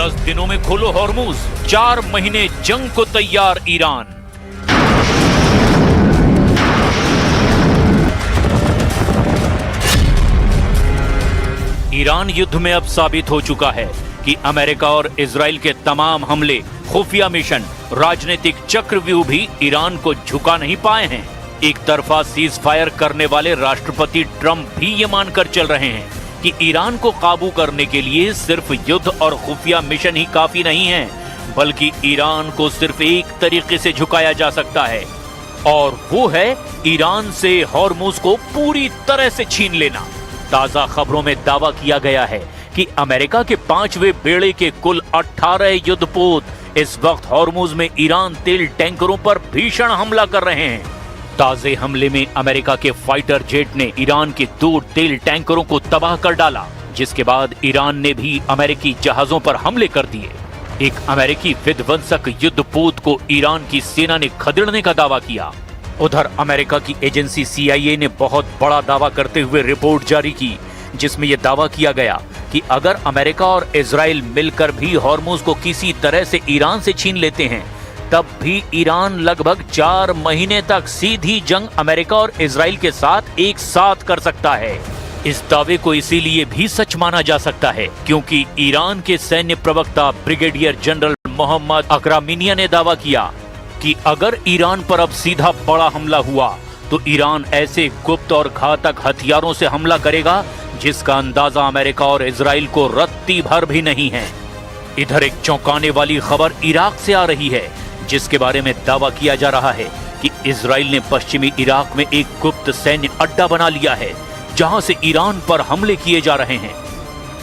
10 दिनों में खोलो हॉर्मुज, 4 महीने जंग को तैयार ईरान। ईरान युद्ध में अब साबित हो चुका है कि अमेरिका और इजराइल के तमाम हमले, खुफिया मिशन, राजनीतिक चक्रव्यूह भी ईरान को झुका नहीं पाए हैं। एक तरफा सीज फायर करने वाले राष्ट्रपति ट्रंप भी ये मानकर चल रहे हैं कि ईरान को काबू करने के लिए सिर्फ युद्ध और खुफिया मिशन ही काफी नहीं है, बल्कि ईरान को सिर्फ एक तरीके से झुकाया जा सकता है, और वो है ईरान से हॉर्मुज को पूरी तरह से छीन लेना। ताजा खबरों में दावा किया गया है कि अमेरिका के 5वें बेड़े के कुल 18 युद्धपोत इस वक्त हॉर्मुज में ईरान तेल टैंकरों पर भीषण हमला कर रहे हैं। ताजे हमले में अमेरिका के फाइटर जेट ने ईरान के 2 तेल टैंकरों को तबाह कर डाला, जिसके बाद ईरान ने भी अमेरिकी जहाजों पर हमले कर दिए। एक अमेरिकी विध्वंसक युद्धपोत को ईरान की सेना ने खदेड़ने का दावा किया। उधर अमेरिका की एजेंसी CIA ने बहुत बड़ा दावा करते हुए रिपोर्ट जारी की, जिसमें यह दावा किया गया कि अगर अमेरिका और इजराइल मिलकर भी हॉर्मुज को किसी तरह से ईरान से छीन लेते हैं, तब भी ईरान लगभग 4 महीने तक सीधी जंग अमेरिका और इजराइल के साथ एक साथ कर सकता है। इस दावे को इसीलिए भी सच माना जा सकता है क्योंकि ईरान के सैन्य प्रवक्ता ब्रिगेडियर जनरल मोहम्मद अकरामिनिया ने दावा किया कि अगर ईरान पर अब सीधा बड़ा हमला हुआ तो ईरान ऐसे गुप्त और घातक हथियारों से हमला करेगा जिसका अंदाजा अमेरिका और इजराइल को रत्ती भर भी नहीं है। इधर एक चौंकाने वाली खबर इराक से आ रही है, जिसके बारे में दावा किया जा रहा है कि इजराइल ने पश्चिमी इराक में एक गुप्त सैन्य अड्डा बना लिया है, जहां से ईरान पर हमले किए जा रहे हैं।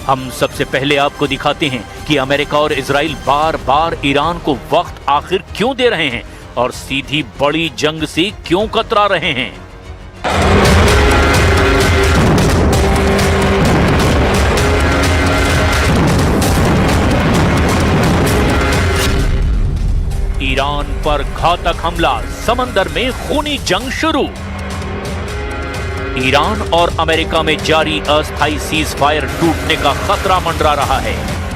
हम सबसे पहले आपको दिखाते हैं कि अमेरिका और इजराइल बार बार ईरान को वक्त आखिर क्यों दे रहे हैं और सीधी बड़ी जंग से क्यों कतरा रहे हैं। ईरान पर घातक हमला, समंदर में खूनी जंग शुरू। ईरान और अमेरिका में जारी अस्थायी सीज फायर टूटने का खतरा मंडरा रहा है।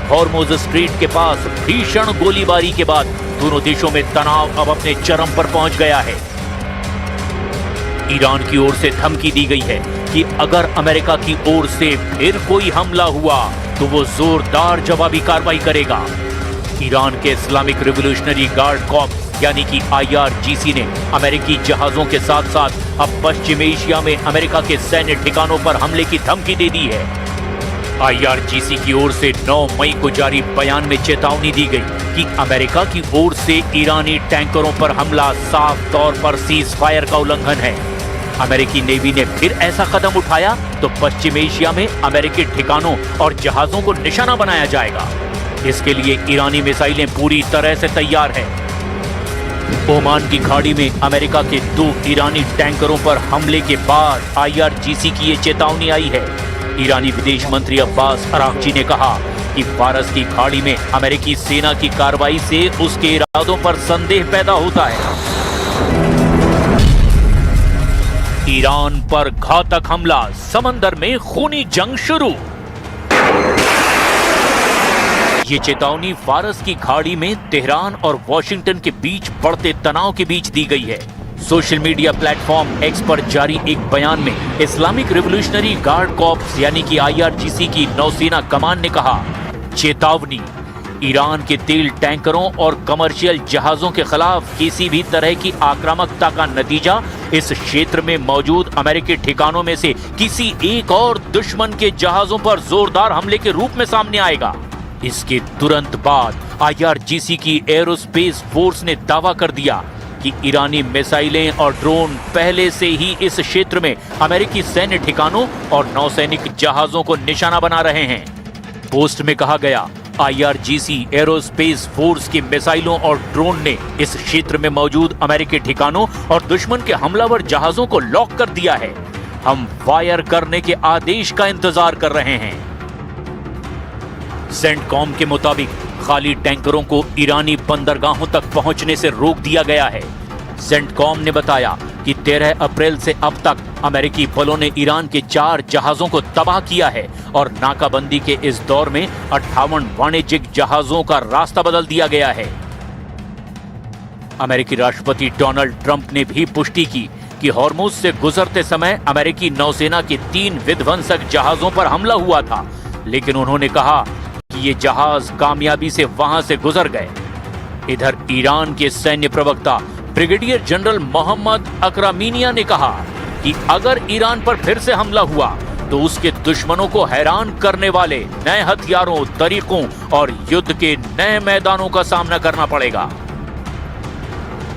हॉर्मुज स्ट्रीट के पास भीषण गोलीबारी के बाद दोनों देशों में तनाव अब अपने चरम पर पहुंच गया है। ईरान की ओर से धमकी दी गई है कि अगर अमेरिका की ओर से फिर कोई हमला हुआ तो वो जोरदार जवाबी कार्रवाई करेगा। ईरान के इस्लामिक रिवॉल्यूशनरी गार्ड कॉर्प्स यानी कि IRGC ने अमेरिकी जहाजों के साथ साथ अब पश्चिम एशिया में अमेरिका के सैन्य ठिकानों पर हमले की धमकी दे दी है। IRGC की ओर से 9 मई को जारी बयान में चेतावनी दी गई कि अमेरिका की ओर से ईरानी टैंकरों पर हमला साफ तौर पर सीज फायर का उल्लंघन है। अमेरिकी नेवी ने फिर ऐसा कदम उठाया तो पश्चिम एशिया में अमेरिकी ठिकानों और जहाजों को निशाना बनाया जाएगा। इसके लिए ईरानी मिसाइलें पूरी तरह से तैयार है। ओमान की खाड़ी में अमेरिका के 2 ईरानी टैंकरों पर हमले के बाद IRGC की ये चेतावनी आई है। ईरानी विदेश मंत्री अब्बास अरागची ने कहा कि फारस की खाड़ी में अमेरिकी सेना की कार्रवाई से उसके इरादों पर संदेह पैदा होता है। ईरान पर घातक हमला, समंदर में खूनी जंग शुरू। ये चेतावनी फारस की खाड़ी में तेहरान और वॉशिंगटन के बीच बढ़ते तनाव के बीच दी गई है। सोशल मीडिया प्लेटफॉर्म X पर जारी एक बयान में इस्लामिक रिवॉल्यूशनरी गार्ड कॉर्प्स यानी कि IRGC की नौसेना कमान ने कहा, चेतावनी, ईरान के तेल टैंकरों और कमर्शियल जहाजों के खिलाफ किसी भी तरह की आक्रामकता का नतीजा इस क्षेत्र में मौजूद अमेरिकी ठिकानों में से किसी एक और दुश्मन के जहाजों पर जोरदार हमले के रूप में सामने आएगा। इसके तुरंत बाद IRGC की एरोस्पेस फोर्स ने दावा कर दिया कि ईरानी मिसाइलें और ड्रोन पहले से ही इस क्षेत्र में अमेरिकी सैन्य ठिकानों और नौसैनिक जहाजों को निशाना बना रहे हैं। पोस्ट में कहा गया, IRGC एरोस्पेस फोर्स की मिसाइलों और ड्रोन ने इस क्षेत्र में मौजूद अमेरिकी ठिकानों और दुश्मन के हमलावर जहाजों को लॉक कर दिया है। हम फायर करने के आदेश का इंतजार कर रहे हैं। सेंटकॉम के मुताबिक खाली टैंकरों को ईरानी बंदरगाहों तक पहुंचने से रोक दिया गया है। सेंटकॉम ने बताया कि 13 अप्रैल से अब तक अमेरिकी बलों ने ईरान के 4 जहाजों को तबाह किया है और नाकाबंदी के इस दौर में 58 वाणिज्यिक जहाजों का रास्ता बदल दिया गया है। अमेरिकी राष्ट्रपति डोनाल्ड ट्रंप ने भी पुष्टि की कि हॉर्मुज से गुजरते समय अमेरिकी नौसेना के 3 विध्वंसक जहाजों पर हमला हुआ था, लेकिन उन्होंने कहा कि ये जहाज कामयाबी से वहां से गुजर गए। इधर ईरान के सैन्य प्रवक्ता ब्रिगेडियर जनरल मोहम्मद अकरामीनिया ने कहा कि अगर ईरान पर फिर से हमला हुआ तो उसके दुश्मनों को हैरान करने वाले नए हथियारों, तरीकों और युद्ध के नए मैदानों का सामना करना पड़ेगा।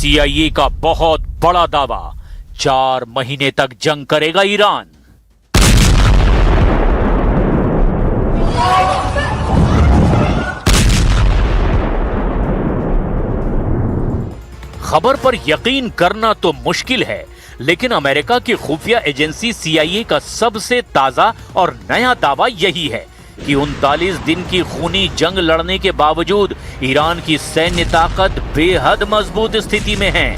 CIA का बहुत बड़ा दावा, 4 महीने तक जंग करेगा ईरान। खबर पर यकीन करना तो मुश्किल है, लेकिन अमेरिका की खुफिया एजेंसी CIA का सबसे ताजा और नया दावा यही है कि 39 दिन की खूनी जंग लड़ने के बावजूद ईरान की सैन्य ताकत बेहद मजबूत स्थिति में है।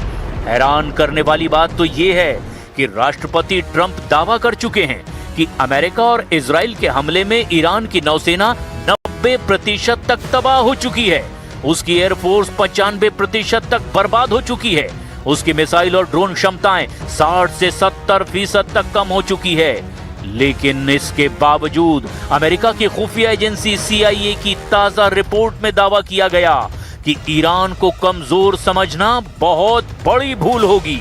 हैरान करने वाली बात तो ये है कि राष्ट्रपति ट्रंप दावा कर चुके हैं कि अमेरिका और इजराइल के हमले में ईरान की नौसेना 90% तक तबाह हो चुकी है, उसकी एयरफोर्स 95% तक बर्बाद हो चुकी है, उसकी मिसाइल और ड्रोन क्षमताएं 60 से 70% तक कम हो चुकी है। लेकिन इसके बावजूद अमेरिका की खुफिया एजेंसी CIA की ताजा रिपोर्ट में दावा किया गया कि ईरान को कमजोर समझना बहुत बड़ी भूल होगी।